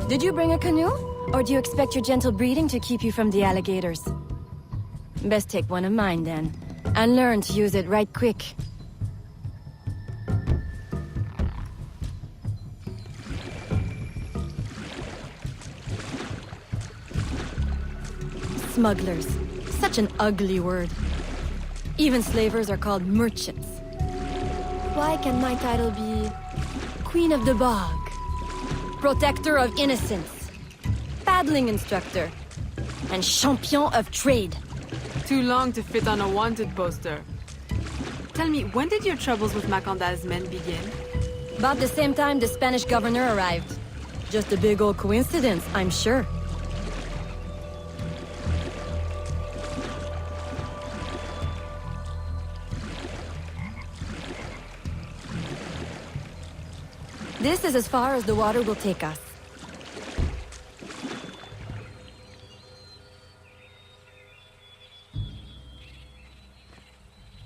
Did you bring a canoe? Or do you expect your gentle breeding to keep you from the alligators? Best take one of mine then, and learn to use it right quick. Smugglers. Such an ugly word. Even slavers are called merchants. Why can my title be Queen of the Bog, Protector of Innocence, Paddling Instructor, and Champion of Trade? Too long to fit on a wanted poster. Tell me, when did your troubles with Macandal's men begin? About the same time the Spanish governor arrived. Just a big old coincidence, I'm sure. This is as far as the water will take us.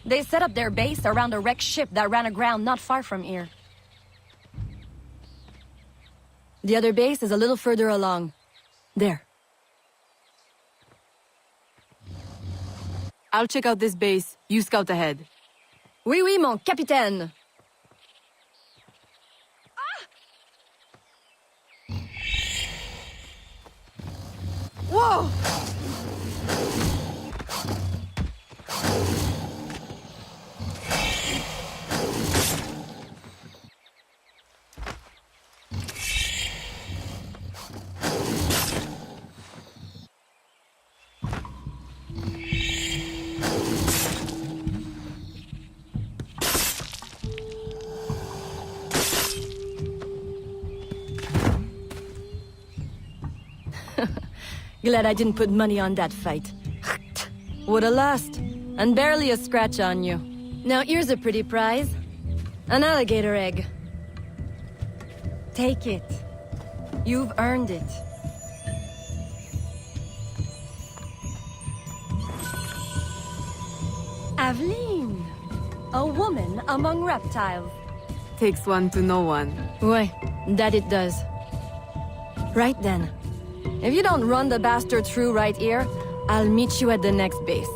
They set up their base around a wrecked ship that ran aground not far from here. The other base is a little further along. There. I'll check out this base. You scout ahead. Oui, oui, mon capitaine! Whoa! Glad I didn't put money on that fight. Would've lost, and barely a scratch on you. Now here's a pretty prize. An alligator egg. Take it. You've earned it. Aveline! A woman among reptiles. Takes one to know one. Ouais, that it does. Right then. If you don't run the bastard through right here, I'll meet you at the next base.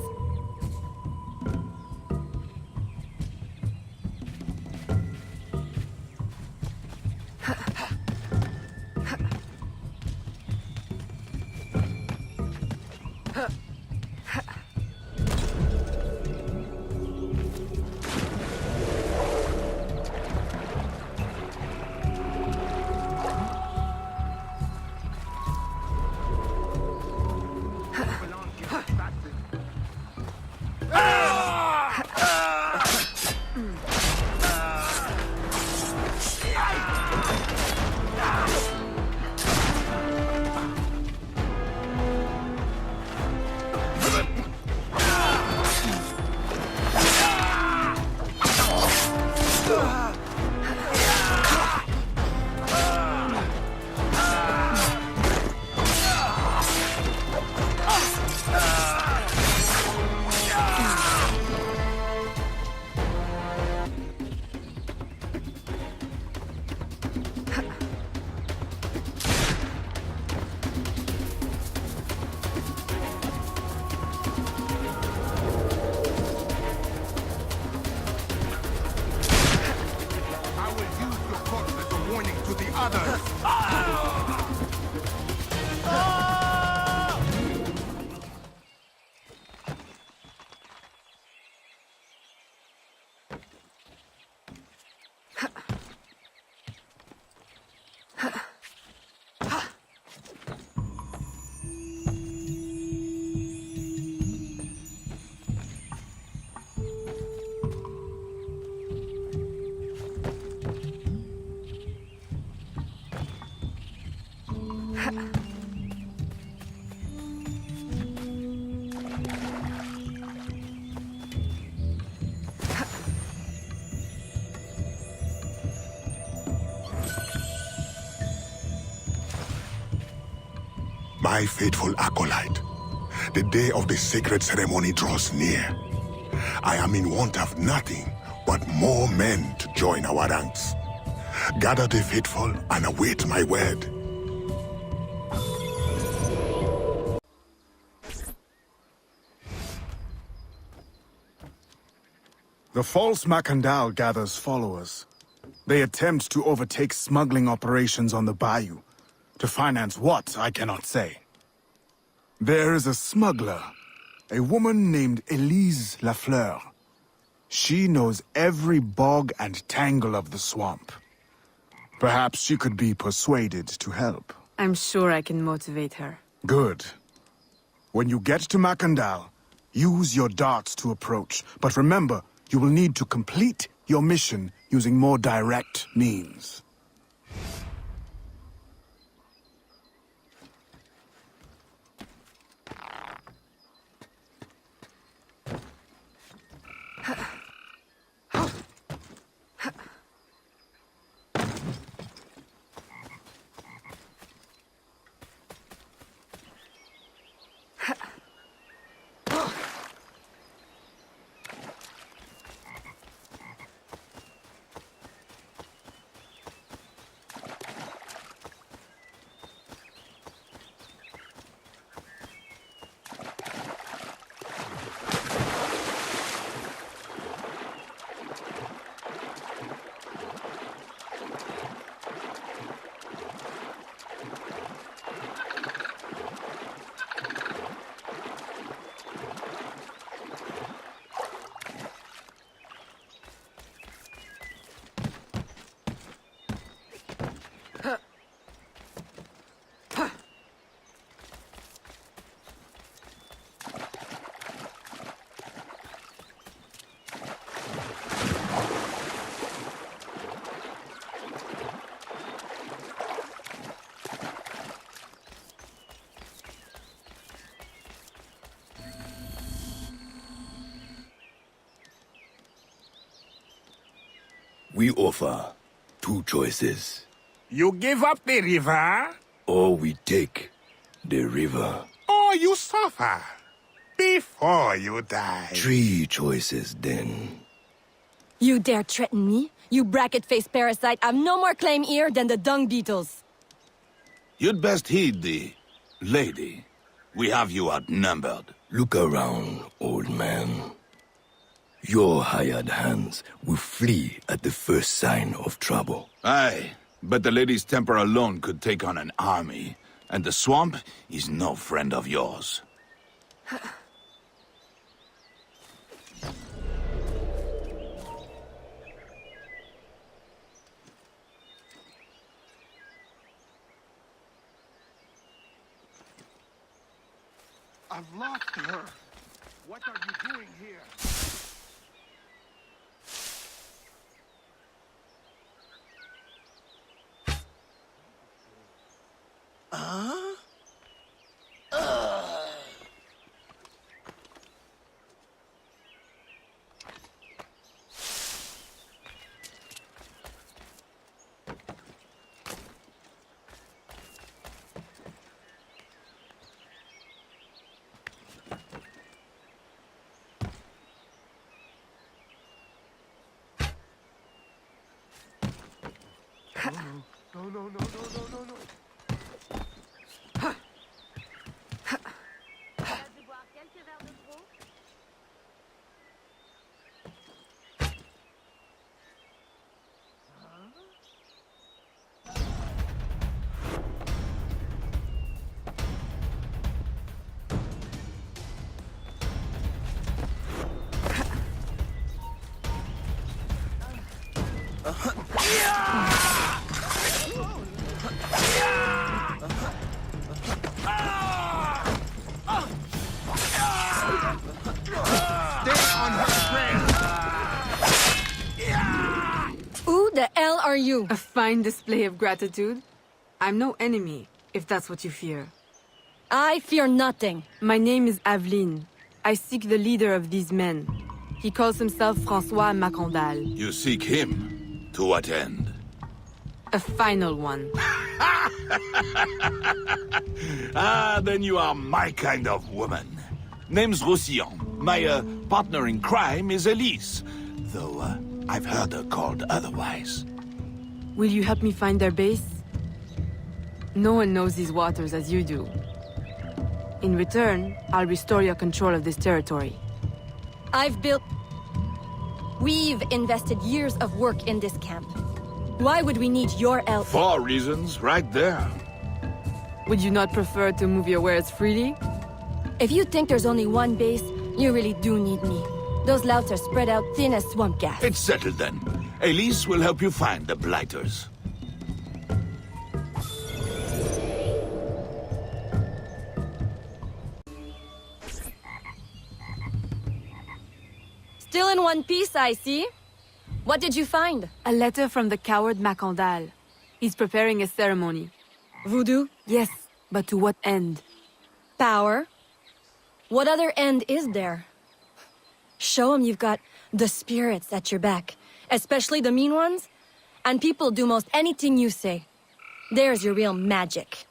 My faithful acolyte, the day of the sacred ceremony draws near. I am in want of nothing but more men to join our ranks. Gather the faithful and await my word. The false Macandal gathers followers. They attempt to overtake smuggling operations on the bayou. To finance what, I cannot say. There is a smuggler, a woman named Elise Lafleur. She knows every bog and tangle of the swamp. Perhaps she could be persuaded to help. I'm sure I can motivate her. Good. When you get to Macandal, use your darts to approach. But remember, you will need to complete your mission using more direct means. We offer two choices. You give up the river, Or we take the river. or you suffer before you die. Three choices then. You dare threaten me? You bracket-faced parasite! I've no more claim here than the dung beetles! You'd best heed the lady. We have you outnumbered. Look around, old man. Your hired hands will flee at the first sign of trouble. Aye, but the lady's temper alone could take on an army, and the swamp is no friend of yours. I've lost her. What are you doing here? No. Who the hell are you? A fine display of gratitude. I'm no enemy, if that's what you fear. I fear nothing. My name is Aveline. I seek the leader of these men. He calls himself Francois Macandal. You seek him? To what end? A final one. Ah, then you are my kind of woman. Name's Roussillon. My partner in crime is Elise. Though, I've heard her called otherwise. Will you help me find their base? No one knows these waters as you do. In return, I'll restore your control of this territory. I've built... We've invested years of work in this camp. Why would we need your help? 4 reasons, right there. Would you not prefer to move your wares freely? If you think there's only one base, you really do need me. Those louts are spread out thin as swamp gas. It's settled then. Elise will help you find the Blighters. Still in one piece, I see. What did you find? A letter from the coward Macandal. He's preparing a ceremony. Voodoo? Yes, but to what end? Power? What other end is there? Show him you've got the spirits at your back, especially the mean ones, and people do most anything you say. There's your real magic.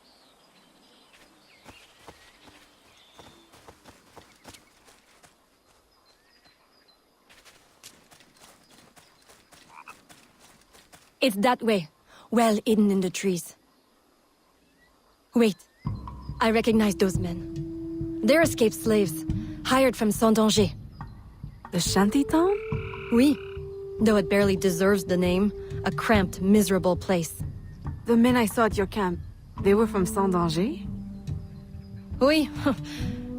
It's that way, well hidden in the trees. Wait, I recognize those men. They're escaped slaves, hired from Saint-Danger. The shantytown? Oui, though it barely deserves the name, a cramped, miserable place. The men I saw at your camp, they were from Saint-Danger? Oui,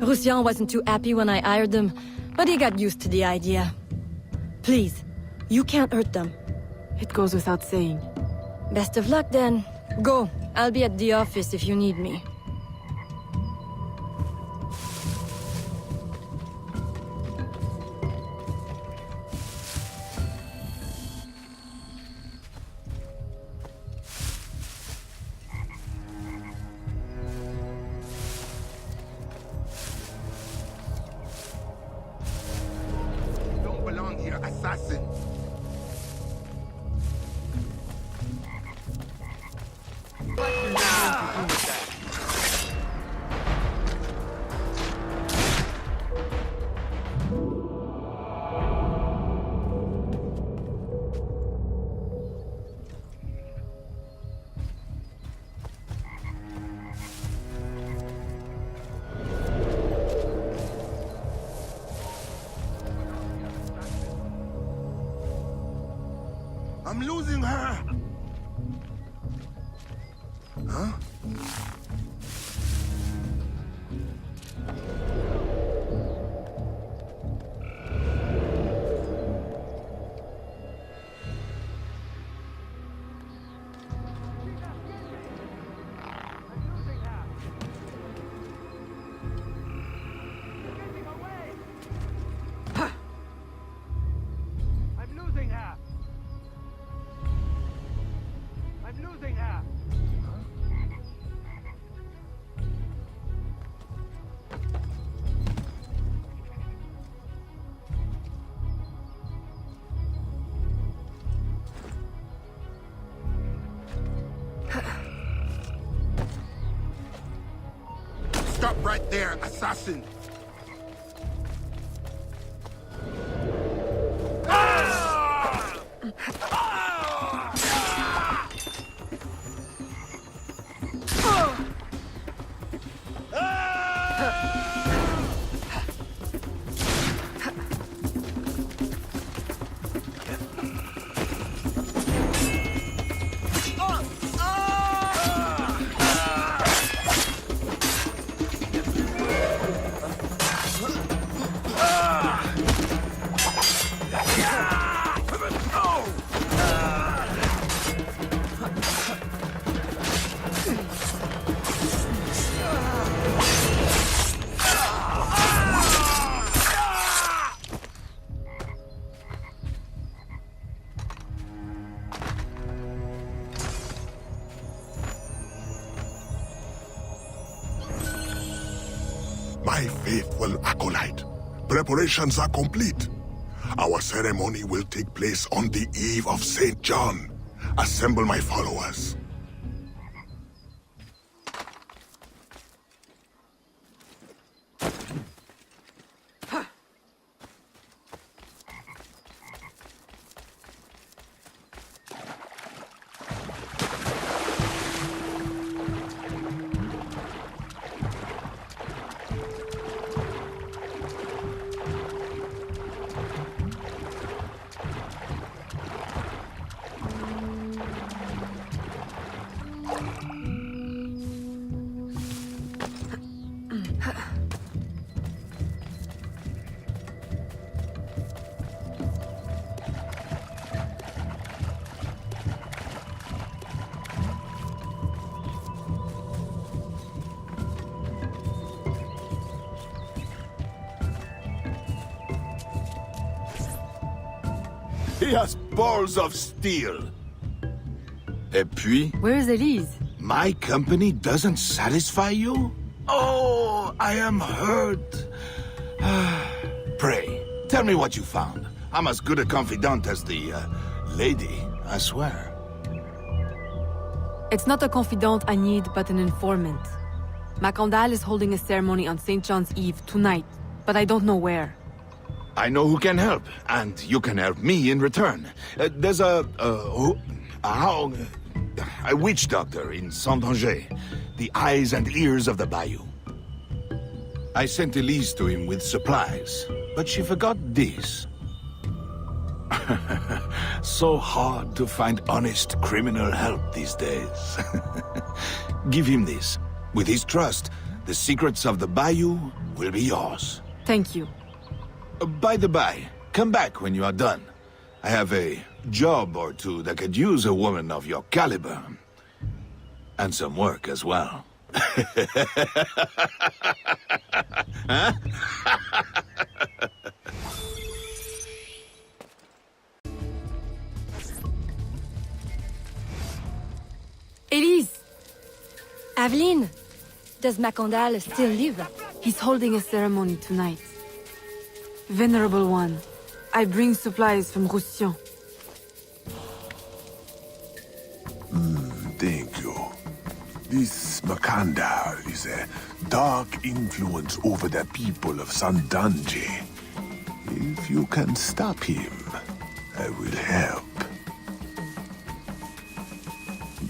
Roussillon wasn't too happy when I hired them, but he got used to the idea. Please, you can't hurt them. It goes without saying. Best of luck then. Go, I'll be at the office if you need me. Don't belong here, assassin. I'm losing her! Huh? I'm losing her! I'm losing her! Stop right there, assassin! My faithful acolyte, preparations are complete. Our ceremony will take place on the eve of St. John. Assemble my followers. He has balls of steel. Et puis, Where is Elise? my company doesn't satisfy you? Oh, I am hurt. Pray, tell me what you found. I'm as good a confidant as the lady, I swear. It's not a confidant I need, but an informant. Macandal is holding a ceremony on St. John's Eve tonight, but I don't know where. I know who can help, and you can help me in return. There's a witch doctor in Saint-Danger, the eyes and ears of the bayou. I sent Elise to him with supplies, but she forgot this. So hard to find honest criminal help these days. Give him this. With his trust, the secrets of the bayou will be yours. Thank you. By the by, come back when you are done. I have a job or two that could use a woman of your caliber. And some work as well. Elise! Aveline! Does Macandal still live? He's holding a ceremony tonight. Venerable One, I bring supplies from Roussillon. Thank you. This Macandal is a dark influence over the people of Sandange. If you can stop him, I will help.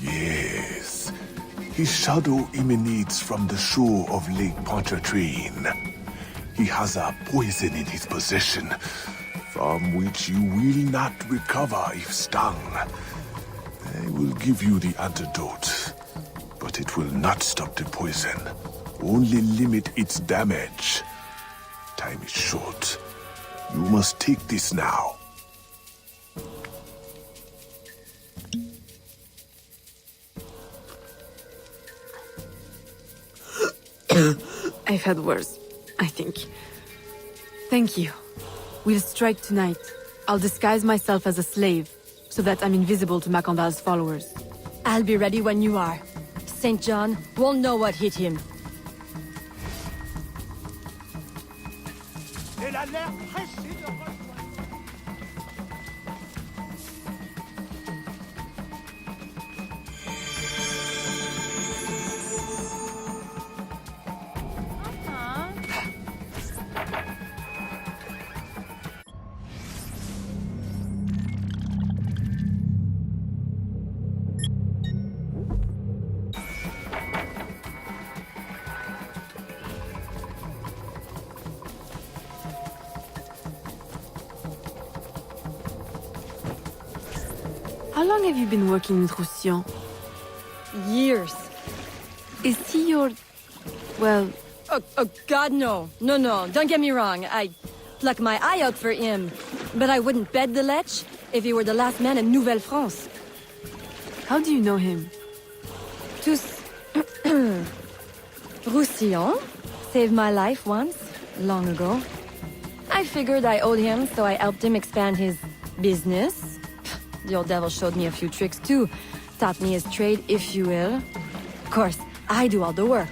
Yes. His shadow emanates from the shore of Lake Pontchartrain. He has a poison in his possession, from which you will not recover if stung. I will give you the antidote, but it will not stop the poison, only limit its damage. Time is short. You must take this now. I've had worse, I think. Thank you. We'll strike tonight. I'll disguise myself as a slave, so that I'm invisible to Macandal's followers. I'll be ready when you are. St. John won't know what hit him. Elle a l'air pressée de rejoindre. How long have you been working in Roussillon? Years. Is he your... well... Oh, God, no. No, don't get me wrong. I pluck my eye out for him. But I wouldn't bet the Lech if he were the last man in Nouvelle-France. How do you know him? Tous... Roussillon saved my life once, long ago. I figured I owed him, so I helped him expand his business. The old devil showed me a few tricks too. Taught me his trade, if you will. Of course, I do all the work.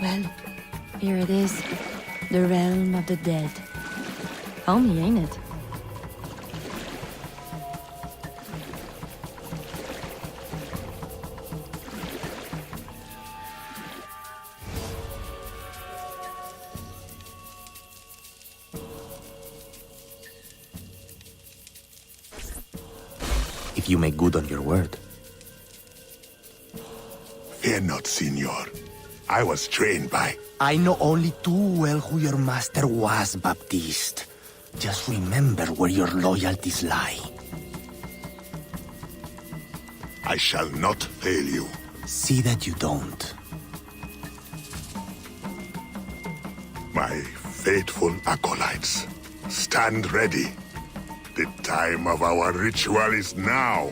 Well, here it is. The realm of the dead. Homey, ain't it? If you make good on your word. Fear not, Signor. I was trained by... I know only too well who your master was, Baptiste. Just remember where your loyalties lie. I shall not fail you. See that you don't. My faithful acolytes, stand ready. The time of our ritual is now.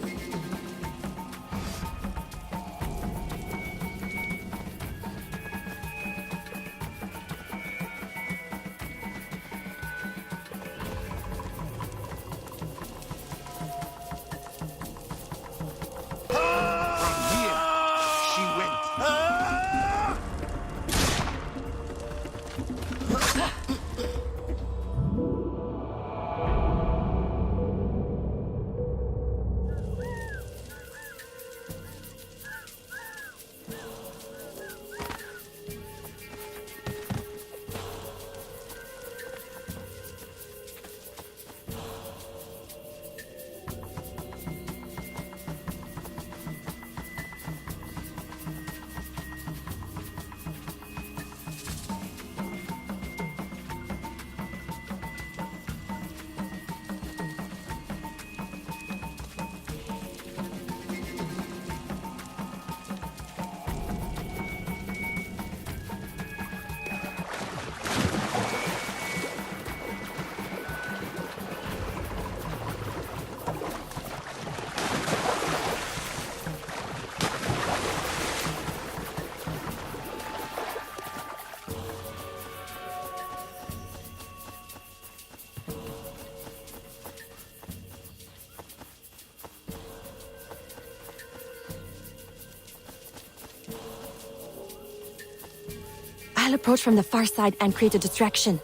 I'll approach from the far side and create a distraction.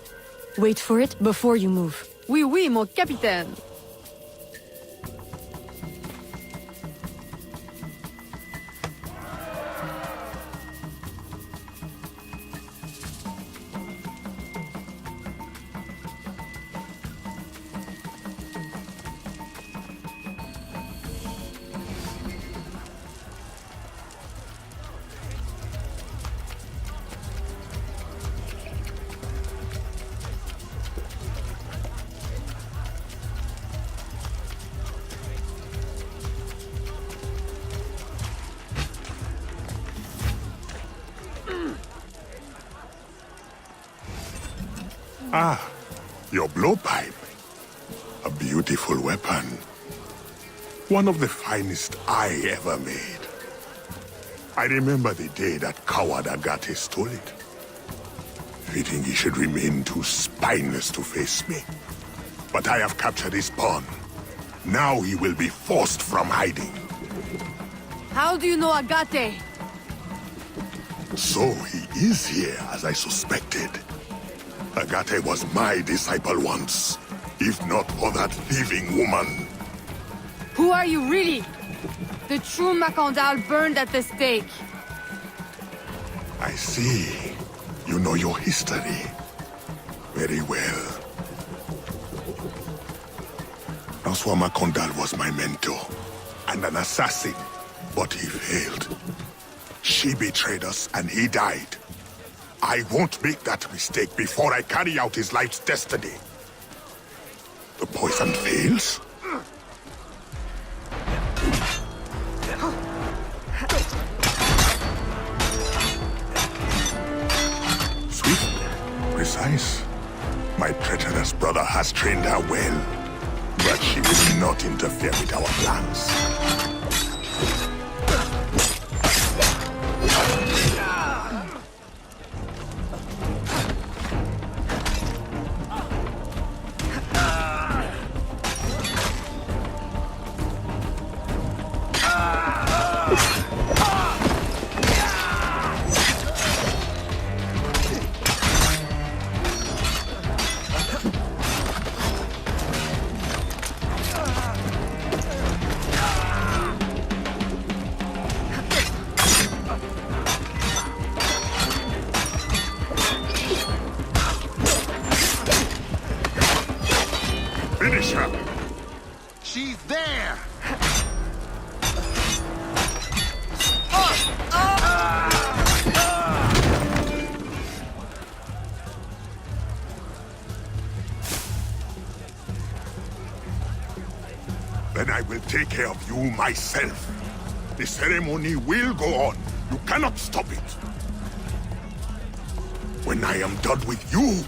Wait for it before you move. Oui, oui, mon capitaine. Ah, your blowpipe. A beautiful weapon. One of the finest I ever made. I remember the day that coward Agate stole it. Fitting he should remain too spineless to face me. But I have captured his pawn. Now he will be forced from hiding. How do you know Agate? So he is here, as I suspected. Agate was my disciple once, if not for that thieving woman. Who are you really? The true Macandal burned at the stake. I see. You know your history very well. François Macandal was my mentor and an assassin, but he failed. She betrayed us and he died. I won't make that mistake before I carry out his life's destiny. The poison fails? Swift, precise. My treacherous brother has trained her well, but she will not interfere with our plans. Finish her! She's there! Then I will take care of you myself. The ceremony will go on. You cannot stop it. When I am done with you,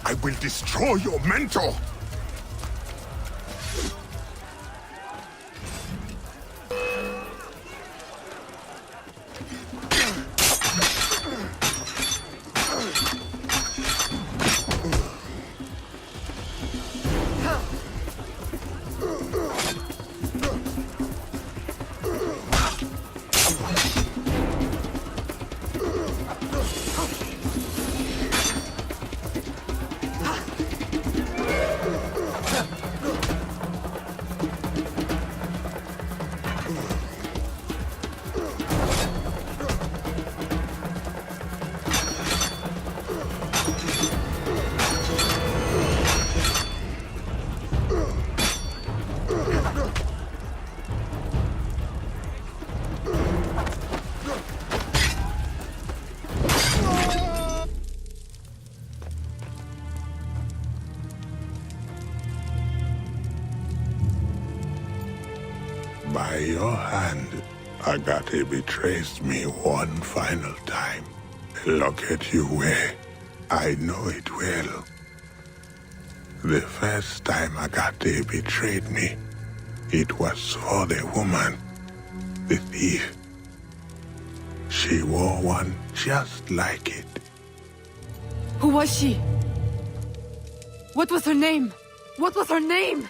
I will destroy your mentor. By your hand, Agate betrays me one final time. Look at you where I know it well. The first time Agate betrayed me, it was for the woman, the thief. She wore one just like it. Who was she? What was her name? What was her name?